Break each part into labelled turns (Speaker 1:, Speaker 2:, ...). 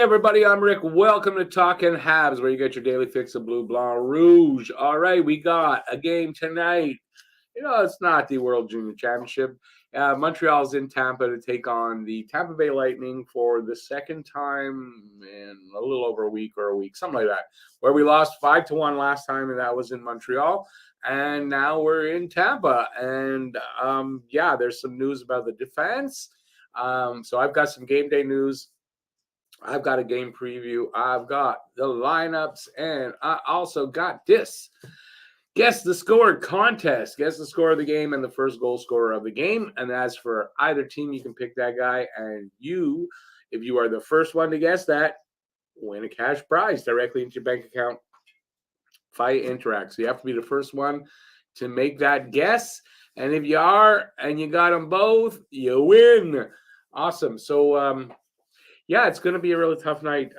Speaker 1: everybody, I'm Rick. Welcome to Talking Habs, where you get your daily fix of Blue Blanc Rouge. All right, we got a game tonight. It's not the World Junior Championship. Montreal's in Tampa to take on the Tampa Bay Lightning for the second time in a little over a week, something like that, where we lost 5-1 last time, and that was in Montreal. And now we're in Tampa. And, there's some news about the defense. So I've got some game day news. I've got a game preview. I've got the lineups, and I also got this. Guess the score contest. Guess the score of the game and the first goal scorer of the game. And as for either team, you can pick that guy. And you, if you are the first one to guess that, win a cash prize directly into your bank account via Interact. So you have to be the first one to make that guess. And if you are and you got them both, you win. Awesome. So, it's going to be a really tough night.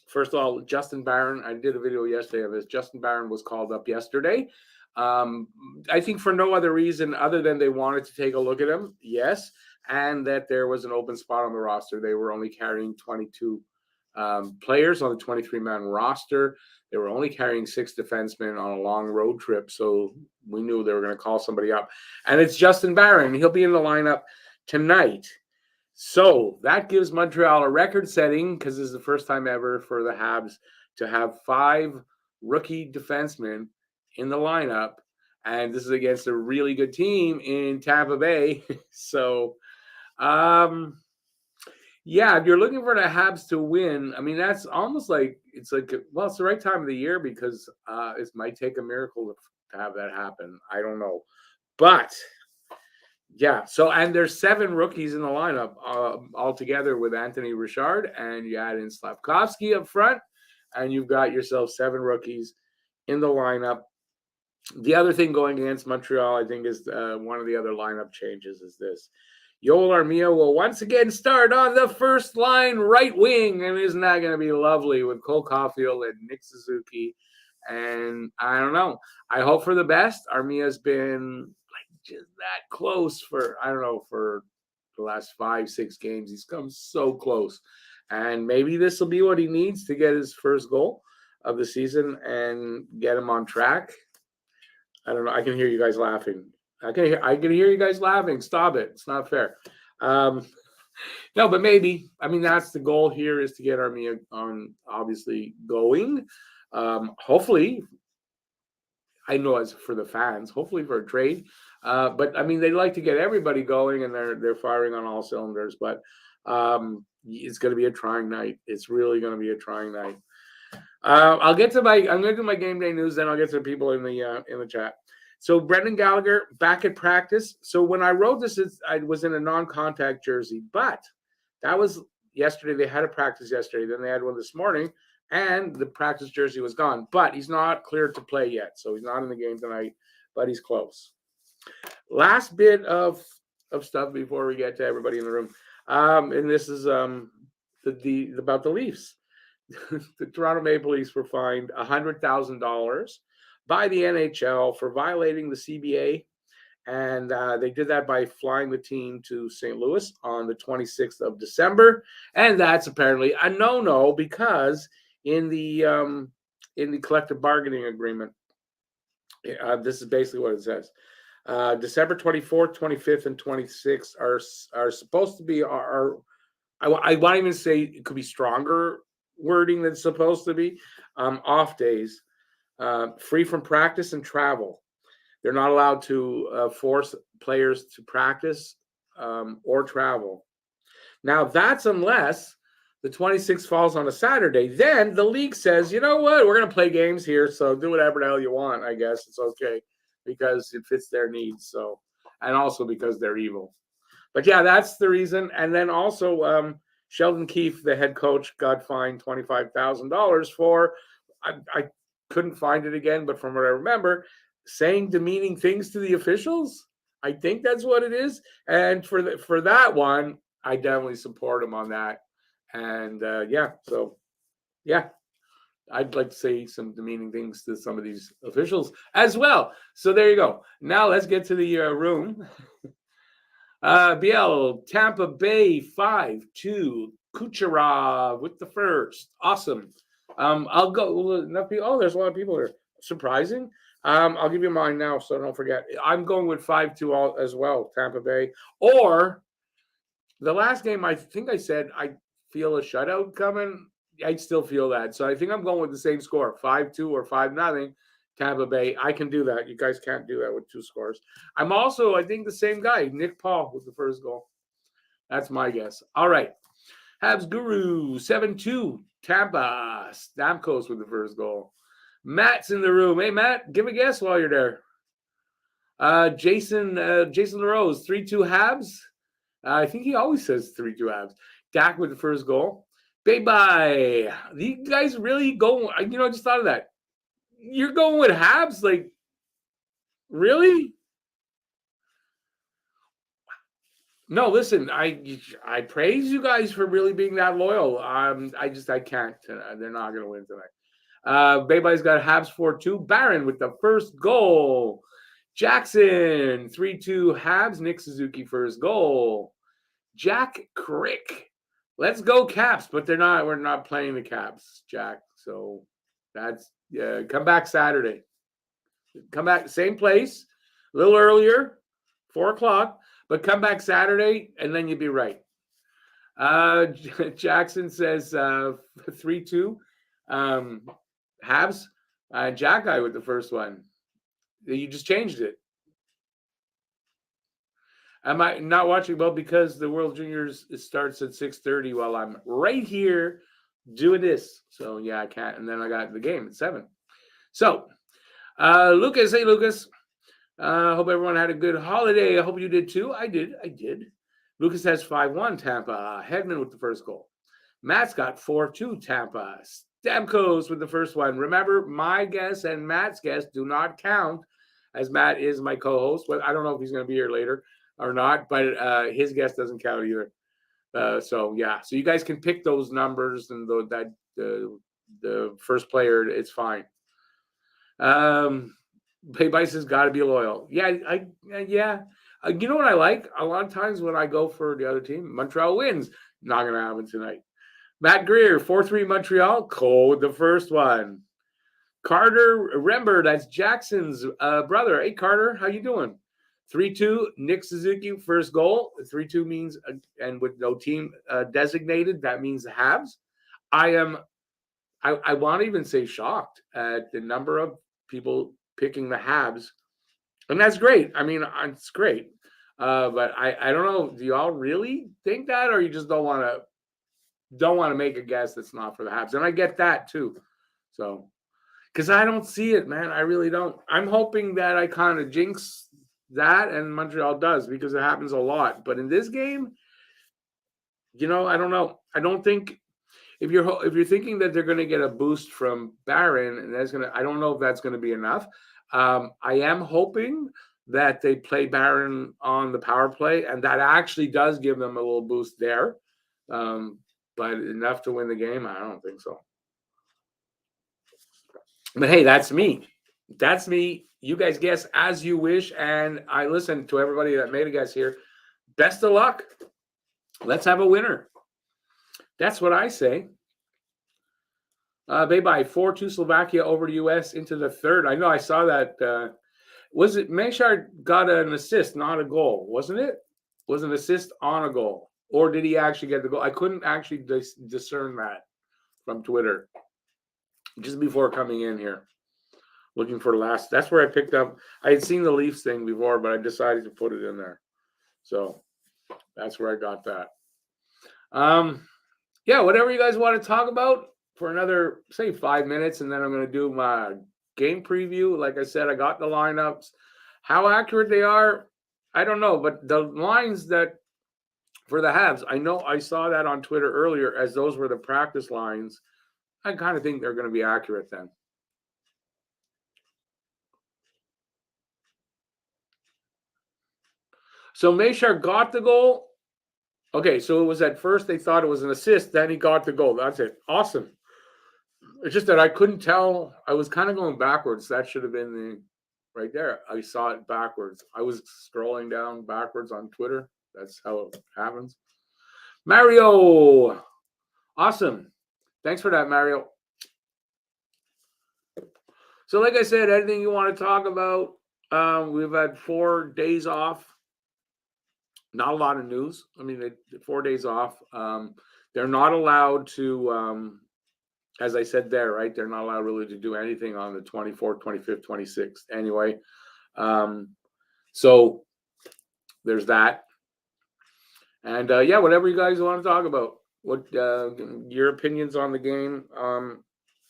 Speaker 1: First of all, Justin Barron, I did a video yesterday of this. Justin Barron was called up yesterday. I think for no other reason other than they wanted to take a look at him, yes, and that there was an open spot on the roster. They were only carrying 22 players on the 23-man roster. They were only carrying 6 defensemen on a long road trip, so we knew they were going to call somebody up. And it's Justin Barron. He'll be in the lineup tonight. So that gives Montreal a record setting, because this is the first time ever for the Habs to have 5 rookie defensemen in the lineup. And this is against a really good team in Tampa Bay. So, if you're looking for the Habs to win, I mean, that's almost like it's the right time of the year, because it might take a miracle to have that happen. I don't know. But and there's 7 rookies in the lineup altogether with Anthony Richard, and you add in Slavkovsky up front, and you've got yourself 7 rookies in the lineup. The other thing going against Montreal, I think, is one of the other lineup changes is this. Yoel Armia will once again start on the first line right wing, and isn't that going to be lovely with Cole Caulfield and Nick Suzuki? And I don't know. I hope for the best. Armia's been just that close for the last 5-6 games. He's come so close, and maybe this will be what he needs to get his first goal of the season and get him on track. I don't know. I can hear you guys laughing. I can hear you guys laughing. Stop it. It's not fair. No, but maybe. I mean, that's the goal here, is to get Armia on, obviously, going. Hopefully, I know as for the fans, hopefully for a trade. But I mean, they like to get everybody going, and they're firing on all cylinders. But it's going to be a trying night. It's really going to be a trying night. I'm going to do my game day news, then I'll get to the people in the chat. So Brendan Gallagher back at practice. So when I wrote this, I was in a non-contact jersey, but that was yesterday. They had a practice yesterday. Then they had one this morning, and the practice jersey was gone. But he's not cleared to play yet, so he's not in the game tonight, but he's close. Last bit of stuff before we get to everybody in the room, and this is about the Leafs. The Toronto Maple Leafs were fined $100,000 by the NHL for violating the CBA, and they did that by flying the team to St. Louis on the 26th of December, and that's apparently a no-no, because in the collective bargaining agreement, this is basically what it says. December 24th, 25th, and 26th are supposed to be I won't even say it could be stronger wording than it's supposed to be. Off days, free from practice and travel. They're not allowed to force players to practice or travel. Now, that's unless the 26th falls on a Saturday. Then the league says, you know what, we're going to play games here, so do whatever the hell you want, I guess. It's okay, because it fits their needs. So, and also because they're evil. But that's the reason. And then also Sheldon Keefe, the head coach, got fined $25,000 for, I couldn't find it again, but from what I remember, saying demeaning things to the officials. I think that's what it is. And for that one, I definitely support him on that. And I'd like to say some demeaning things to some of these officials as well. So there you go. Now let's get to the room. BL, Tampa Bay 5-2 Kucherov with the first. Awesome. I'll go. Enough people. Oh, there's a lot of people here. Surprising. I'll give you mine now, so don't forget. I'm going with 5-2 as well, Tampa Bay. Or the last game, I think I said I feel a shutout coming. I still feel that. So I think I'm going with the same score, 5-2 or 5-0, Tampa Bay. I can do that. You guys can't do that with two scores. I'm also, I think, the same guy, Nick Paul, with the first goal. That's my guess. All right. Habs Guru, 7-2, Tampa. Stamkos with the first goal. Matt's in the room. Hey, Matt, give a guess while you're there. Jason LaRose, 3-2 Habs. I think he always says 3-2 Habs. Dak with the first goal. Bye-bye. You guys really go, I just thought of that. You're going with Habs? Like, really? No, listen, I praise you guys for really being that loyal. I can't. They're not going to win tonight. Bye-bye's got Habs 4-2. Barron with the first goal. Jackson, 3-2 Habs. Nick Suzuki first goal. Jack Crick. Let's go Caps, but we're not playing the Caps, Jack. So that's come back Saturday. Come back, same place, a little earlier, 4:00, but come back Saturday, and then you'll be right. Jackson says 3-2 Habs. Jack guy with the first one. You just changed it. Am I not watching? Well, because the World Juniors starts at 6:30 while I'm right here doing this. So, yeah, I can't. And then I got the game at 7. So, Lucas, hey, Lucas. Hope everyone had a good holiday. I hope you did too. I did. Lucas has 5-1 Tampa. Hedman with the first goal. Matt's got 4-2 Tampa. Stamkos with the first one. Remember, my guess and Matt's guess do not count, as Matt is my co-host. But I don't know if he's going to be here later or not, but his guess doesn't count either. So you guys can pick those numbers and the first player, it's fine. Bice has got to be loyal. Yeah. You know what I like? A lot of times when I go for the other team, Montreal wins. Not going to happen tonight. Matt Greer, 4-3 Montreal. Code the first one. Carter Rember, that's Jackson's brother. Hey, Carter, how you doing? 3-2, Nick Suzuki, first goal. 3-2 means, and with no team designated, that means the Habs. I want to even say shocked at the number of people picking the Habs. And that's great. I mean, it's great. But I don't know. Do y'all really think that, or you just don't want to make a guess that's not for the Habs? And I get that too. So, because I don't see it, man. I really don't. I'm hoping that I kind of jinx that, and Montreal does, because it happens a lot. But in this game, I don't know. I don't think if you're thinking that they're going to get a boost from Barron, and I don't know if that's going to be enough. I am hoping that they play Barron on the power play, and that actually does give them a little boost there. But enough to win the game, I don't think so. But hey, that's me. That's me. You guys guess as you wish, and I listen to everybody that made a guess here. Best of luck. Let's have a winner. That's what I say. Bye-bye. 4-2 Slovakia over to U.S. into the third. I know I saw that. Was it Meshard got an assist, not a goal, wasn't it? Was an assist on a goal? Or did he actually get the goal? I couldn't actually discern that from Twitter just before coming in here. Looking for last. That's where I picked up. I had seen the Leafs thing before, but I decided to put it in there. So that's where I got that. Yeah, whatever you guys want to talk about for another, say, 5 minutes, and then I'm going to do my game preview. Like I said, I got the lineups. How accurate they are, I don't know. But the lines that for the Habs, I know I saw that on Twitter earlier as those were the practice lines. I kind of think they're going to be accurate then. So Meshar got the goal. Okay, so it was at first they thought it was an assist, then he got the goal. That's it. Awesome. It's just that I couldn't tell. I was kind of going backwards. That should have been right there. I saw it backwards. I was scrolling down backwards on Twitter. That's how it happens. Mario, Awesome. Thanks for that, Mario. So, like I said, anything you want to talk about? We've had 4 days off. Not a lot of news. I mean, 4 days off. They're not allowed to, as I said there, right? They're not allowed really to do anything on the 24th, 25th, 26th. Anyway, so there's that. And yeah, whatever you guys want to talk about. What your opinions on the game?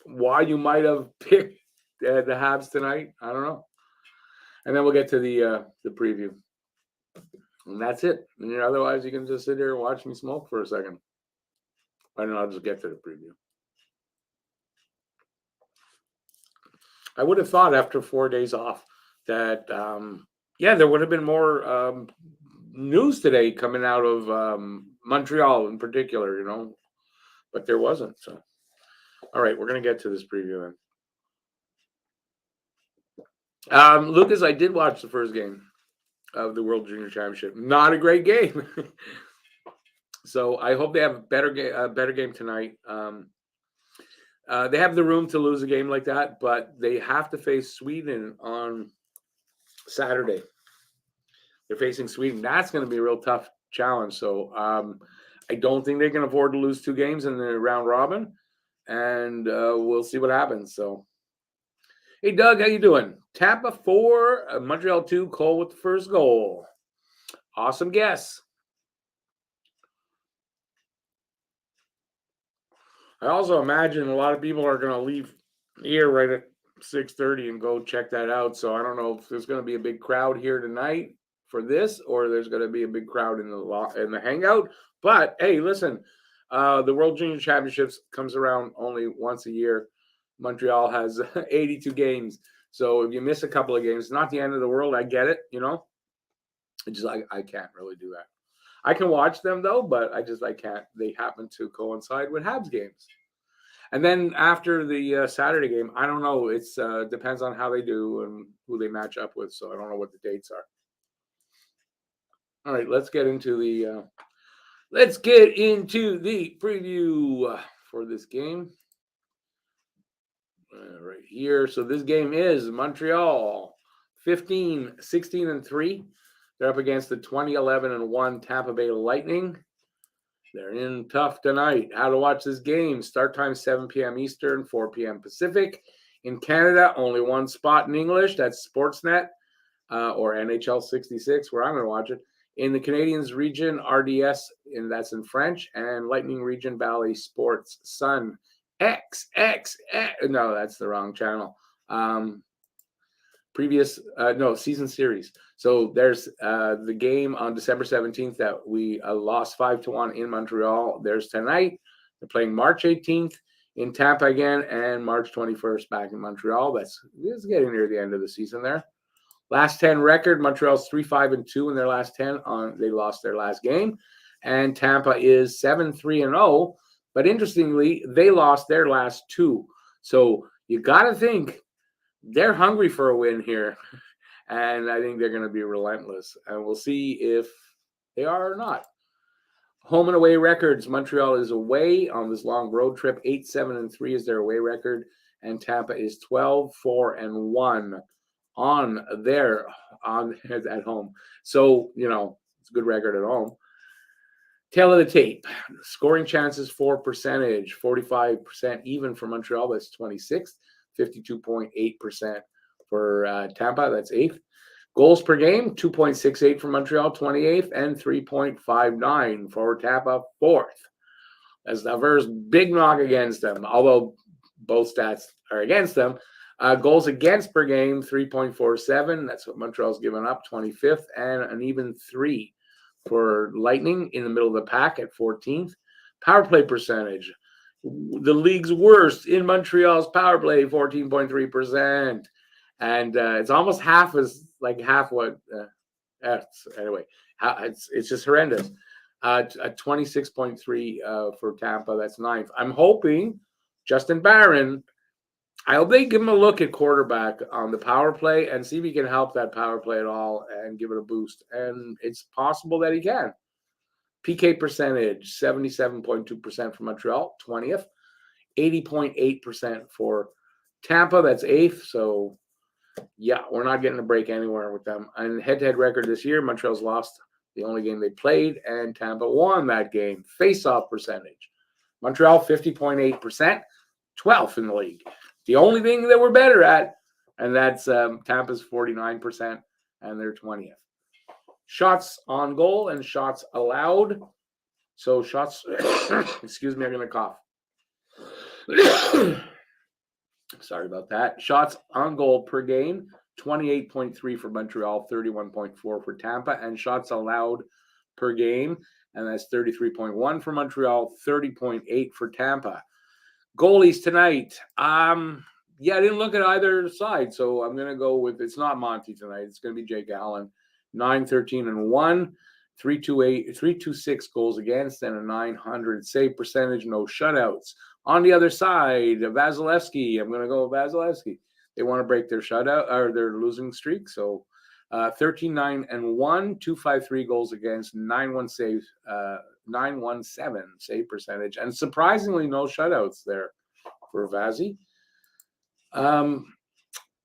Speaker 1: Why you might have picked the Habs tonight? I don't know. And then we'll get to the preview. And that's it. And otherwise, you can just sit here and watch me smoke for a second. And I'll just get to the preview. I would have thought after 4 days off that, yeah, there would have been more news today coming out of Montreal in particular, but there wasn't. So, all right, we're going to get to this preview then. Lucas, I did watch the first game of the World Junior Championship. Not a great game. So I hope they have a better game tonight. They have the room to lose a game like that, but they have to face Sweden on Saturday. They're facing Sweden. That's going to be a real tough challenge. So I don't think they can afford to lose 2 games in the round robin, and we'll see what happens. So, hey, Doug, how you doing? Tampa 4, Montreal 2, Cole with the first goal. Awesome guess. I also imagine a lot of people are going to leave here right at 6:30 and go check that out. So I don't know if there's going to be a big crowd here tonight for this, or there's going to be a big crowd in the hangout. But hey, listen, the World Junior Championships comes around only once a year. Montreal has 82 games, so if you miss a couple of games, it's not the end of the world. I get it, I can't really do that. I can watch them though, but I can't. They happen to coincide with Habs games. And then after the Saturday game, I don't know. It's depends on how they do and who they match up with. So I don't know what the dates are. All right, let's get into the preview for this game. Right here. So this game is Montreal 15, 16, and 3. They're up against the 20-11-1 Tampa Bay Lightning. They're in tough tonight. How to watch this game? Start time 7 p.m. Eastern, 4 p.m. Pacific. In Canada, only one spot in English. That's Sportsnet or NHL 66, where I'm going to watch it. In the Canadiens region, RDS, and that's in French. And Lightning region, Valley Sports Sun. No, that's the wrong channel. Season series. So there's the game on December 17th that we lost 5-1 in Montreal. There's tonight. They're playing March 18th in Tampa again, and March 21st back in Montreal. This is getting near the end of the season there. Last 10 record, Montreal's 3-5-2 in their last 10. They lost their last game, and Tampa is 7-3-0. But interestingly, they lost their last 2. So you got to think they're hungry for a win here. And I think they're going to be relentless. And we'll see if they are or not. Home and away records. Montreal is away on this long road trip. 8-7-3 is their away record. And Tampa is 12-4-1 at home. So, it's a good record at home. Tail of the tape. Scoring chances for percentage. 45% even for Montreal. That's 26th. 52.8% for Tampa. That's 8th. Goals per game, 2.68 for Montreal, 28th, and 3.59 for Tampa, 4th. That's the first big knock against them, although both stats are against them. Goals against per game, 3.47. That's what Montreal's given up, 25th, and an even 3 for Lightning in the middle of the pack at 14th. Power play percentage, the league's worst in Montreal's power play, 14.3%. And it's almost half what anyway, it's just horrendous. 26.3 for Tampa, that's 9th. I'm hoping Justin Barron, I hope they give him a look at quarterback on the power play and see if he can help that power play at all and give it a boost. And it's possible that he can. PK percentage, 77.2% for Montreal, 20th. 80.8% for Tampa, that's 8th. So, yeah, we're not getting a break anywhere with them. And head-to-head record this year, Montreal's lost the only game they played, and Tampa won that game. Face-off percentage, Montreal 50.8%, 12th in the league. The only thing that we're better at, and that's Tampa's 49%, and they're 20th. Shots on goal and shots allowed. So shots, excuse me, I'm going to cough. Sorry about that. Shots on goal per game, 28.3 for Montreal, 31.4 for Tampa, and shots allowed per game, and that's 33.1 for Montreal, 30.8 for Tampa. Goalies tonight. Yeah, I didn't look at either side, so I'm going to go with, it's not Monty tonight. It's going to be Jake Allen. 9-13-1, 326 goals against, and a 900 save percentage, no shutouts. On the other side, Vasilevsky. I'm going to go with Vasilevsky. They want to break their shutout or their losing streak. So 13-9-1, 253 goals against, 917 save percentage, and surprisingly no shutouts there for Vazzy.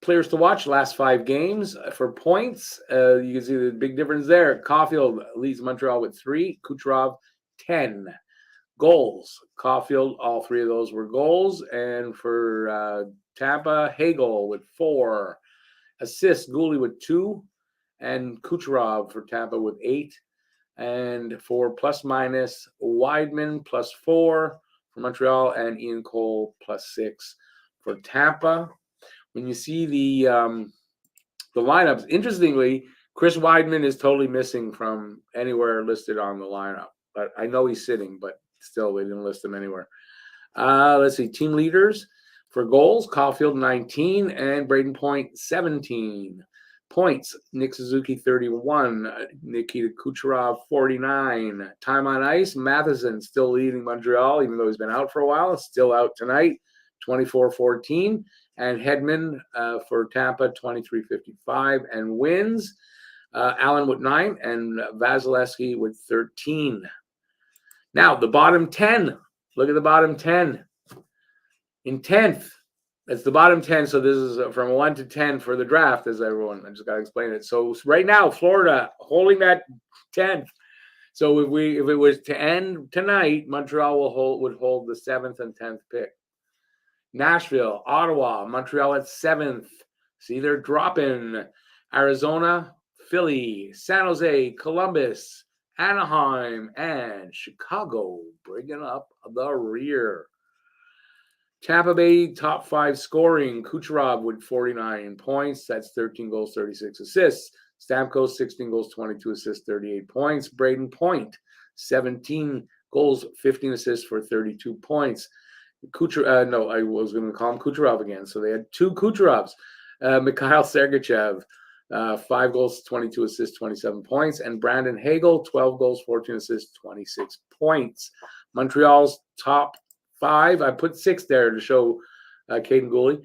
Speaker 1: Players to watch, last 5 games. For points, you can see the big difference there. Caulfield leads Montreal with 3, Kucherov 10. Goals, Caulfield, all 3 of those were goals. And for Tampa, Hagel with 4. Assists, Gouli with 2. And Kucherov for Tampa with 8. And for plus minus, Weidman plus 4 for Montreal, and Ian Cole plus 6 for Tampa. When you see the lineups, interestingly, Chris Weidman is totally missing from anywhere listed on the lineup. But I know he's sitting, but still, they didn't list him anywhere. Let's see, team leaders for goals, Caulfield 19 and Braden Point 17. Points, Nick Suzuki 31, Nikita Kucherov 49. Time on ice, Matheson still leading Montreal, even though he's been out for a while, still out tonight, 24-14. And Hedman for Tampa, 23-55. And wins, Allen with 9 and Vasilevsky with 13. Now, the bottom 10. Look at the bottom 10. In 10th, that's the bottom 10. So this is from 1 to 10 for the draft, as everyone. I just got to explain it. So right now, Florida holding that 10th. So if it was to end tonight, Montreal would hold the 7th and 10th pick. Nashville, Ottawa, Montreal at 7th. See, they're dropping. Arizona, Philly, San Jose, Columbus, Anaheim, and Chicago bringing up the rear. Tampa Bay, top 5 scoring. Kucherov with 49 points. That's 13 goals, 36 assists. Stamkos, 16 goals, 22 assists, 38 points. Braden Point, 17 goals, 15 assists for 32 points. I was going to call him Kucherov again. So they had 2 Kucherovs. Mikhail Sergachev, 5 goals, 22 assists, 27 points. And Brandon Hagel, 12 goals, 14 assists, 26 points. Montreal's top 5. I put 6 there to show Caden Gouli,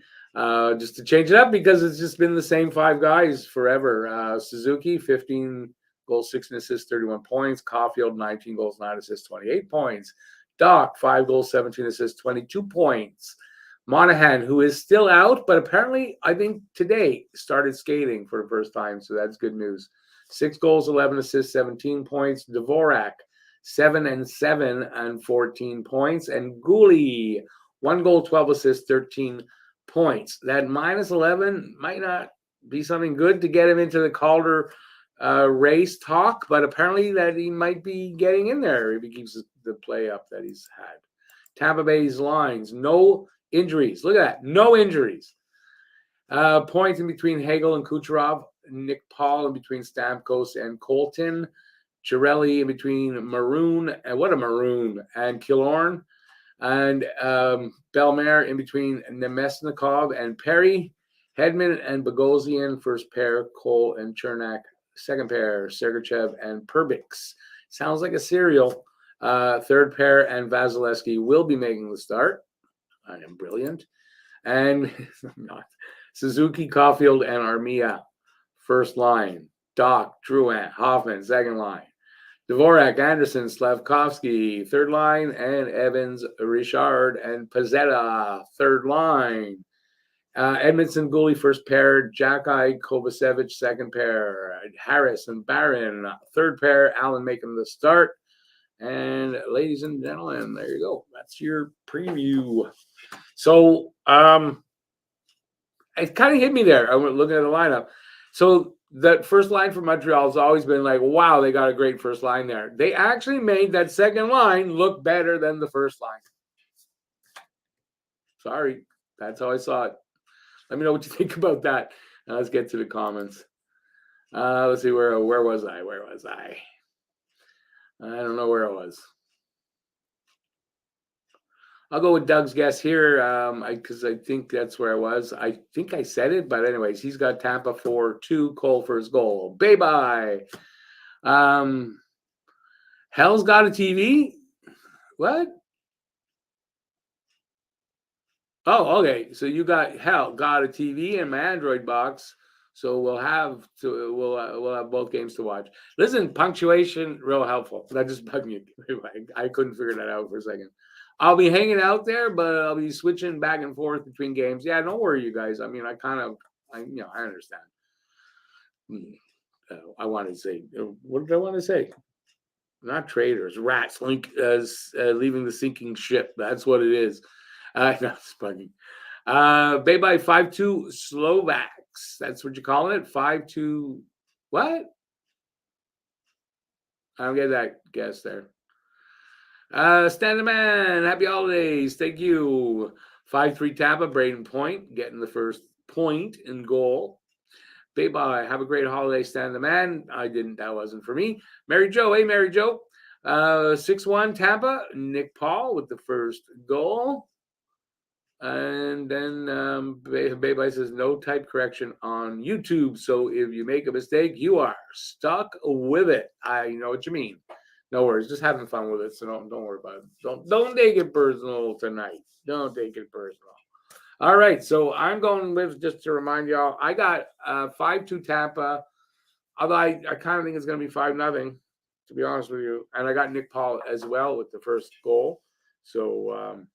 Speaker 1: just to change it up because it's just been the same 5 guys forever. Suzuki, 15 goals, 16 assists, 31 points. Caulfield, 19 goals, 9 assists, 28 points. Doc, 5 goals, 17 assists, 22 points. Monahan, who is still out, but apparently, I think today started skating for the first time, so that's good news. 6 goals, 11 assists, 17 points. Dvorak, 7 and 7 and 14 points. And Gouli, 1 goal, 12 assists, 13 points. That minus 11 might not be something good to get him into the Calder race talk, but apparently that he might be getting in there if he keeps the play up that he's had. Tampa Bay's lines, no injuries. Look at that, no injuries. Points in between Hagel and Kucherov. Nick Paul in between Stamkos and Colton. Chiarelli in between Maroon, and what a Maroon, and Killorn. And Bellemare in between Nemesnikov and Perry. Hedman and Bogosian, first pair. Cole and Chernak, second pair. Sergachev and Perbix. Sounds like a cereal. Third pair, and Vasilevsky will be making the start. I am brilliant. And not Suzuki, Caulfield, and Armia, first line. Doc, Drouin, Hoffman, second line. Dvorak, Anderson, Slavkovsky, third line, and Evans, Richard, and Pezzetta, third line. Edmondson, Gooley, first pair. Jacki, Kovacevic, second pair. Harris and Barron, third pair. Allen making the start. And ladies and gentlemen, there you go. That's your preview. So it kind of hit me there. I went looking at the lineup. So that first line for Montreal has always been like, wow, they got a great first line there. They actually made that second line look better than the first line. Sorry, that's how I saw it. Let me know what you think about that. Now let's get to the comments. Let's see, where was I? Where was I? I don't know where I was. I'll go with Doug's guess here because I think that's where I was. I think I said it, but anyways, he's got Tampa 4-2, Cole for his goal. Bye-bye. Hell's got a TV? What? Oh, okay. So you got a TV and my Android box. So we'll have both games to watch. Listen, punctuation real helpful. That just bugged me. I couldn't figure that out for a second. I'll be hanging out there, but I'll be switching back and forth between games. Yeah, don't worry, you guys. I mean, I understand. I want to say, what did I want to say? Not traitors, rats, leaving the sinking ship. That's what it is. No, it's bugging. Bay 5-2 Slovaks. That's what you call it? 5-2 what? I don't get that guess there. Stand Man, happy holidays. Thank you. 5-3 Tampa, Braden Point getting the first point in goal. Bye-bye. Have a great holiday, Stand the Man. I didn't. That wasn't for me. Mary Jo. Hey, Mary Jo. 6-1 Tampa. Nick Paul with the first goal. And then Bye-Bye says no type correction on YouTube. So if you make a mistake, you are stuck with it. I know what you mean. No worries. Just having fun with it. So don't worry about it. Don't take it personal tonight. Don't take it personal. All right, so I'm going with, just to remind y'all, I got 5-2 Tampa, although I kind of think it's going to be 5-0, to be honest with you. And I got Nick Paul as well with the first goal. So,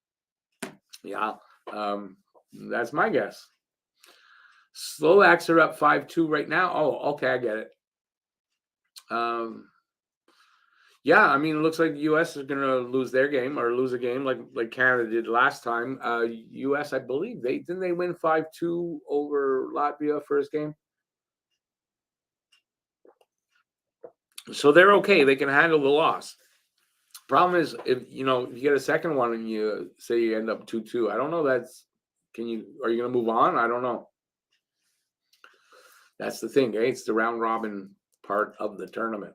Speaker 1: that's my guess. Slovaks are up 5-2 right now. Oh, okay, I get it. Yeah, I mean, it looks like the U.S. is going to lose their game or lose a game like Canada did last time. U.S., I believe, didn't they win 5-2 over Latvia first game? So they're okay. They can handle the loss. Problem is, if you get a second one and you say you end up 2-2, I don't know. Are you going to move on? I don't know. That's the thing, eh? It's the round robin part of the tournament.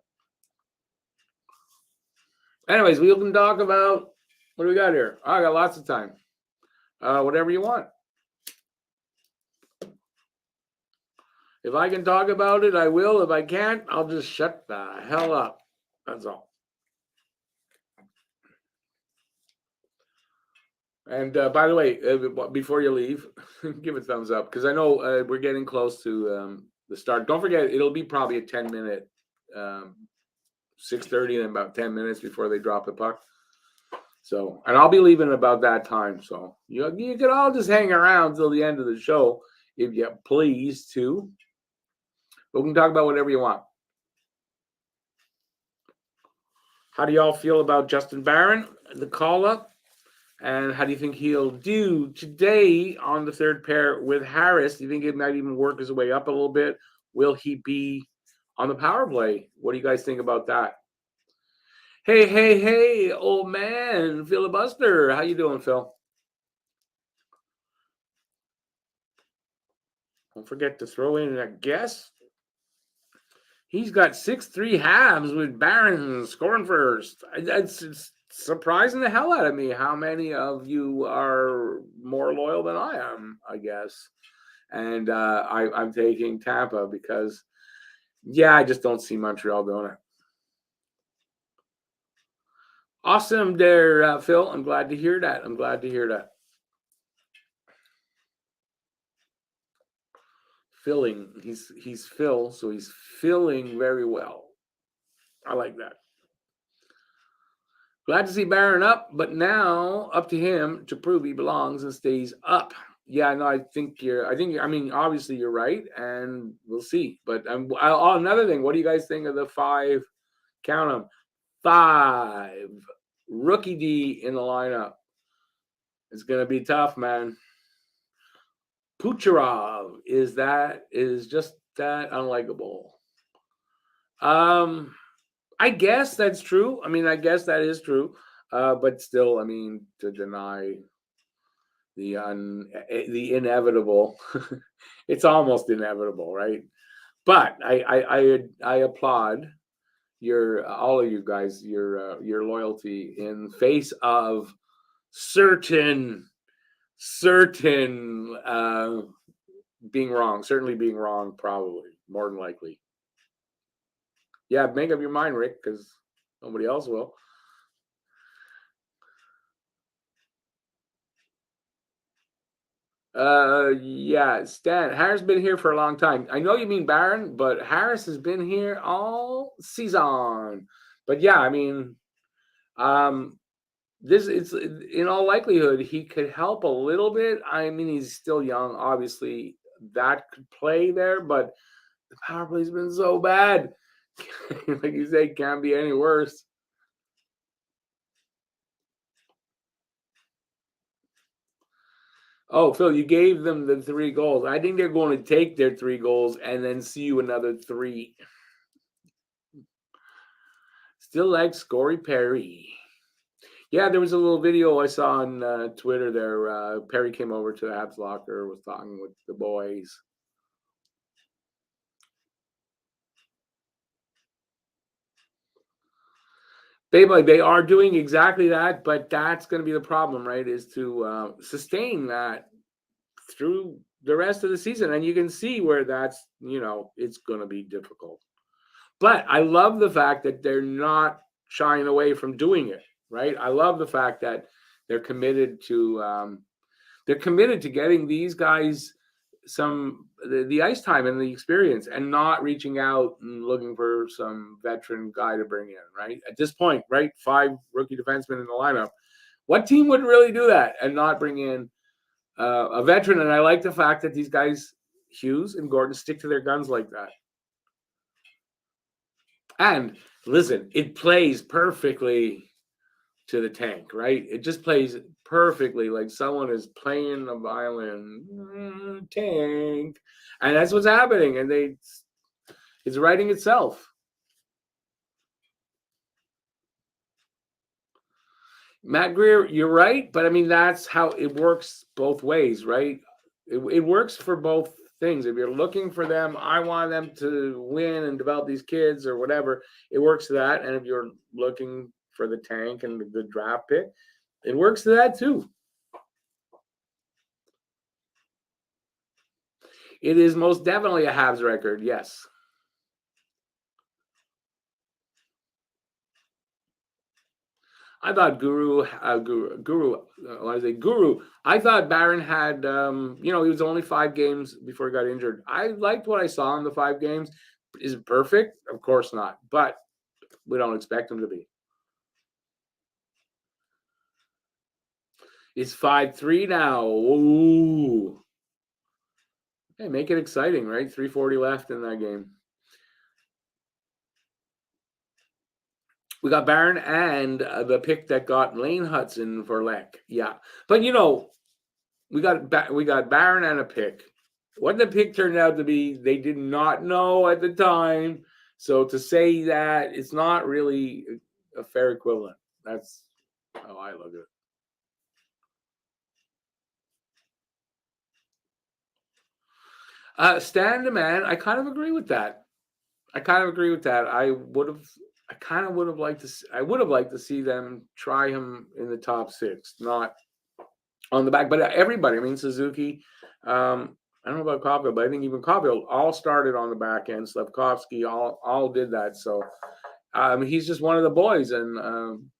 Speaker 1: Anyways, we can talk about, what do we got here? I got lots of time. Whatever you want. If I can talk about it, I will. If I can't, I'll just shut the hell up. That's all. And by the way, before you leave, give a thumbs up because I know we're getting close to the start. Don't forget, it'll be probably a 10-minute, 6:30, and about 10 minutes before they drop the puck. So, and I'll be leaving about that time. So you can all just hang around till the end of the show if you please to. But we can talk about whatever you want. How do y'all feel about Justin Barron, the call-up? And how do you think he'll do today on the third pair with Harris? Do you think it might even work his way up a little bit? Will he be on the power play? What do you guys think about that? Hey, old man, Filibuster. How you doing, Phil? Don't forget to throw in a guess. He's got 6-3 Habs with Barron scoring first. It's surprising the hell out of me how many of you are more loyal than I am, I guess. And I'm taking Tampa because, I just don't see Montreal doing it. Awesome there, Phil. I'm glad to hear that. Filling. He's Phil, so he's filling very well. I like that. Glad to see Barron up, but now up to him to prove he belongs and stays up. Yeah, no, I mean, obviously you're right, and we'll see. But another thing, what do you guys think of the 5? Count them, 5 rookie D in the lineup. It's gonna be tough, man. Kucherov is just that unlikable. I guess that's true. I mean, I guess that is true. But still, I mean, to deny the inevitable, it's almost inevitable, right? But I applaud all of you guys your loyalty in face of certain being wrong, certainly being wrong, probably more than likely. Yeah, make up your mind, Rick, because nobody else will. Yeah, Stan. Harris been here for a long time. I know you mean Barron, but Harris has been here all season. But yeah, I mean, um, this it's in all likelihood he could help a little bit. I mean, he's still young, obviously that could play there, but the power play's been so bad. Like you say, can't be any worse. Oh, Phil, you gave them the 3 goals. I think they're going to take their 3 goals and then see you another 3. Still like Scory Perry. Yeah, there was a little video I saw on Twitter there. Perry came over to the Habs locker, was talking with the boys. They are doing exactly that, but that's going to be the problem, right? Is to sustain that through the rest of the season. And you can see where that's, it's going to be difficult. But I love the fact that they're not shying away from doing it, right? I love the fact that they're committed to getting these guys the ice time and the experience, and not reaching out and looking for some veteran guy to bring in, right? At this point, right, 5 rookie defensemen in the lineup. What team would really do that and not bring in a veteran? And I like the fact that these guys, Hughes and Gordon, stick to their guns like that. And listen, it plays perfectly to the tank, right? It just plays perfectly like someone is playing a violin, tank, and that's what's happening. And it's writing itself. Matt Greer, you're right, but I mean that's how it works both ways, right? It works for both things. If you're looking for them, I want them to win and develop these kids or whatever, it works to that. And if you're looking for the tank and the draft pick, it works to that too. It is most definitely a Habs record, yes. I thought Guru. I thought Barron had, he was only 5 games before he got injured. I liked what I saw in the 5 games. Is it perfect? Of course not. But we don't expect him to be. It's 5-3 now. Ooh. Hey, make it exciting, right? 3:40 left in that game. We got Barron and the pick that got Lane Hudson for Leck. Yeah. But we got Barron and a pick. What the pick turned out to be, they did not know at the time. So to say that, it's not really a fair equivalent. That's how I look at it. Stan the man, I kind of agree with that. I kind of would have liked to. I would have liked to see them try him in the top 6, not on the back. But everybody, I mean, Suzuki. I don't know about Caulfield, but I think even Caulfield all started on the back end. Slavkovsky all did that. So he's just one of the boys, and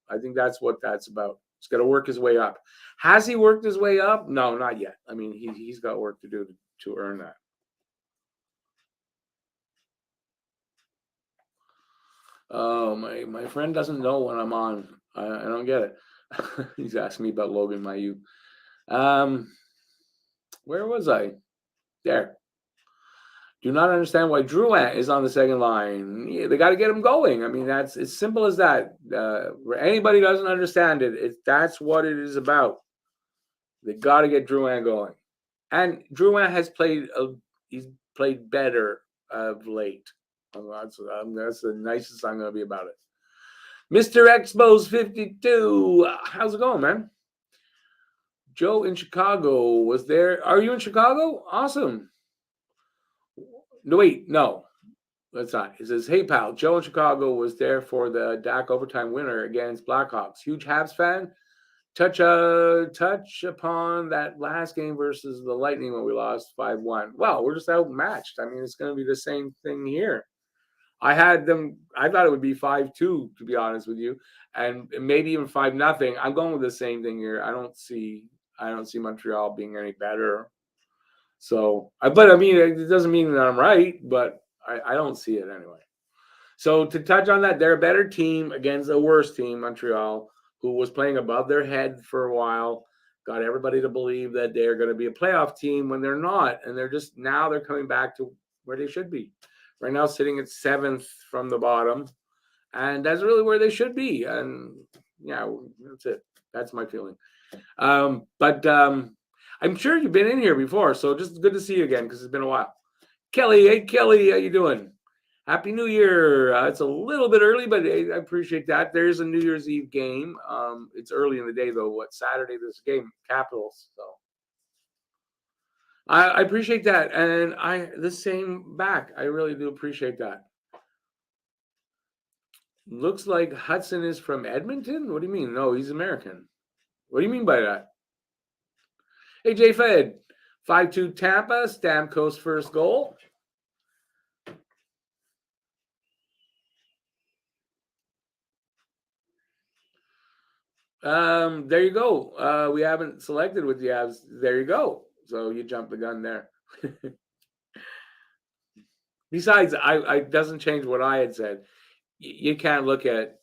Speaker 1: I think that's what that's about. He's got to work his way up. Has he worked his way up? No, not yet. I mean, he's got work to do to earn that. Oh, my friend doesn't know when I'm on. I don't get it. He's asking me about Logan Mailloux. Where was I? There. Do not understand why Drouin is on the second line. Yeah, they got to get him going. I mean, that's as simple as that. Anybody doesn't understand it, that's what it is about. They got to get Drouin going. And Drouin has played. He's played better of late. That's the nicest I'm going to be about it. Mr. Expos 52. How's it going, man? Joe in Chicago was there. Are you in Chicago? Awesome. No, wait, no. That's not. It says, hey, pal, Joe in Chicago was there for the DAC overtime winner against Blackhawks. Huge Habs fan. Touch upon that last game versus the Lightning when we lost 5-1. Well, we're just outmatched. I mean, it's going to be the same thing here. I thought it would be 5-2, to be honest with you, and maybe even 5-0. I'm going with the same thing here. I don't see Montreal being any better. So, but I mean, it doesn't mean that I'm right, but I don't see it anyway. So to touch on that, they're a better team against a worse team, Montreal, who was playing above their head for a while, got everybody to believe that they're going to be a playoff team when they're not, and they're coming back to where they should be. Right now, sitting at 7th from the bottom, and that's really where they should be. And yeah, that's it. That's my feeling. But I'm sure you've been in here before, so just good to see you again because it's been a while. Kelly, hey Kelly, how you doing? Happy New Year. It's a little bit early, but I appreciate that. There's a New Year's Eve game. It's early in the day, though. Saturday, this game, Capitals. So I appreciate that. And the same back. I really do appreciate that. Looks like Hudson is from Edmonton? What do you mean? No, he's American. What do you mean by that? Hey, J Fed. 5-2 Tampa. Stamkos' first goal. There you go. We haven't selected with the Avs. There you go. So you jumped the gun there. Besides, it doesn't change what I had said. You can't look at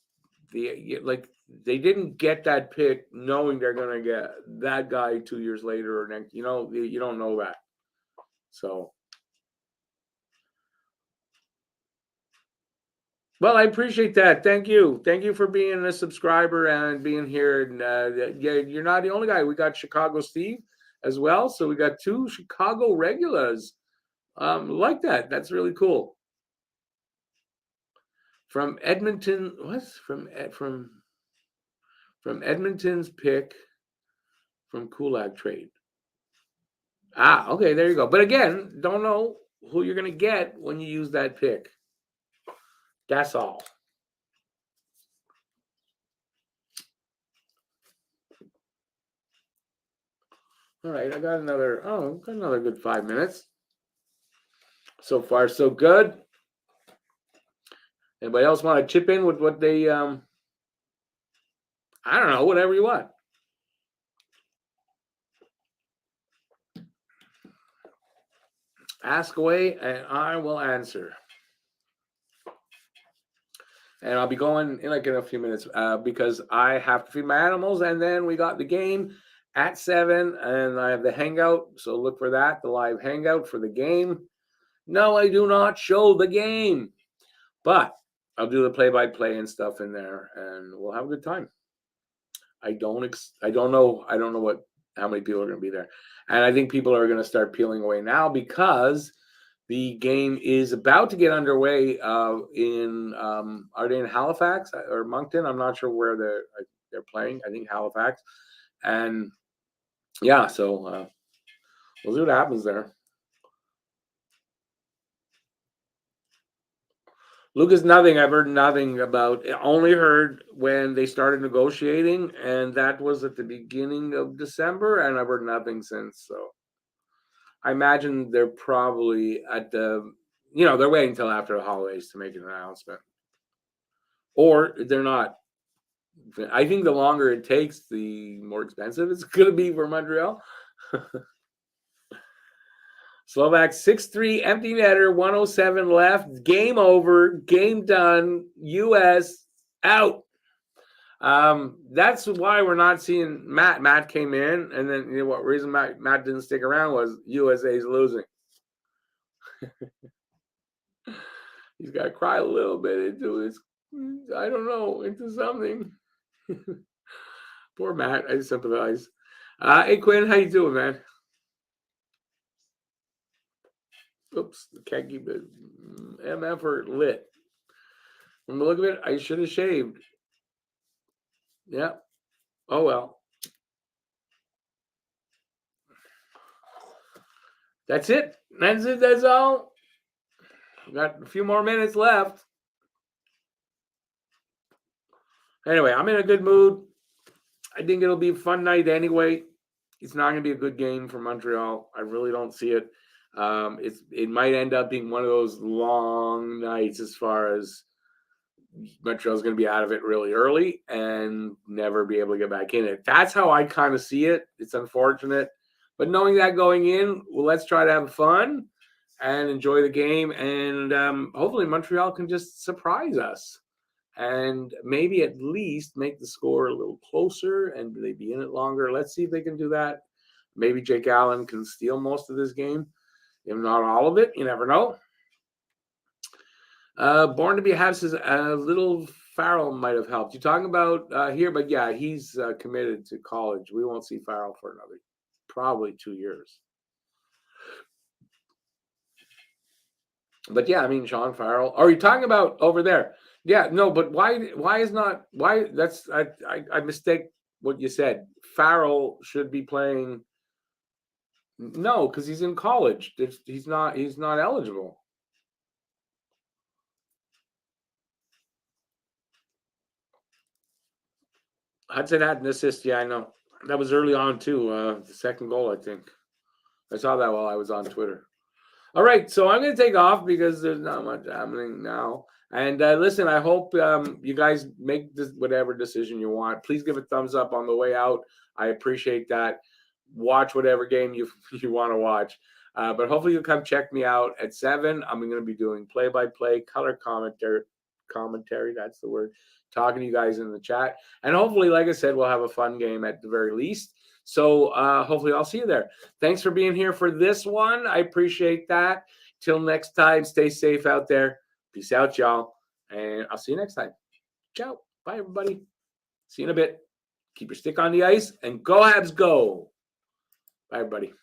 Speaker 1: they didn't get that pick knowing they're going to get that guy 2 years later or next. You don't know that. So, well, I appreciate that. Thank you for being a subscriber and being here. And you're not the only guy. We got Chicago Steve as well. So we got 2 Chicago regulars. Like that. That's really cool. From Edmonton, from Edmonton's pick from Kulak trade. Okay, there you go. But again, don't know who you're going to get when you use that pick. That's all. All right, I got another good 5 minutes. So far, so good. Anybody else want to chip in with what they, I don't know, whatever you want. Ask away, and I will answer. And I'll be going in a few minutes because I have to feed my animals, and then we got the game at 7, and I have the hangout, so look for that, the live hangout for the game. No, I do not show the game, but I'll do the play-by-play and stuff in there, and we'll have a good time. I don't know how many people are going to be there, and I think people are going to start peeling away now because the game is about to get underway are they in Halifax or Moncton? I'm not sure where they're playing. I think Halifax, and yeah, so we'll see what happens there. Lucas, nothing. I've heard nothing about. Only heard when they started negotiating, and that was at the beginning of December, and I've heard nothing since. So I imagine they're probably they're waiting until after the holidays to make an announcement, or they're not. I think the longer it takes, the more expensive it's going to be for Montreal. Slovak 6-3 empty netter, 107 left. Game over. Game done. U.S. out. That's why we're not seeing Matt. Matt came in, and then you know what reason Matt didn't stick around was USA's losing. He's got to cry a little bit into his, I don't know, into something. Poor Matt. I sympathize. Hey, Quinn, how you doing, man? Oops, can't keep it. MF or lit. From the look of it, I should have shaved. Yeah. Oh, well. That's it. That's it. That's all. We've got a few more minutes left. Anyway, I'm in a good mood. I think it'll be a fun night anyway. It's not going to be a good game for Montreal. I really don't see it. It might end up being one of those long nights as far as Montreal's going to be out of it really early and never be able to get back in it. That's how I kind of see it. It's unfortunate. But knowing that going in, well, let's try to have fun and enjoy the game. And hopefully Montreal can just surprise us and maybe at least make the score a little closer and they be in it longer. Let's see if they can do that. Maybe Jake Allen can steal most of this game, if not all of it. You never know. Born to be a Habs says a little Farrell might have helped. You're talking about here, but yeah, he's committed to college. We won't see Farrell for another probably 2 years. But yeah, I mean Sean Farrell. Are you talking about over there? Yeah, no, but why is not why that's I mistake what you said. Farrell should be playing. No, because he's in college. He's not eligible. Hudson had an assist. Yeah, I know. That was early on too. The second goal, I think. I saw that while I was on Twitter. All right, so I'm going to take off because there's not much happening now. And listen, I hope you guys make this whatever decision you want. Please give a thumbs up on the way out. I appreciate that. Watch whatever game you want to watch. But hopefully you'll come check me out at 7. I'm going to be doing play-by-play, color commentary. That's the word. Talking to you guys in the chat. And hopefully, like I said, we'll have a fun game at the very least. So hopefully I'll see you there. Thanks for being here for this one. I appreciate that. Till next time, stay safe out there. Peace out, y'all. And I'll see you next time. Ciao. Bye, everybody. See you in a bit. Keep your stick on the ice and go Habs go. Bye, everybody.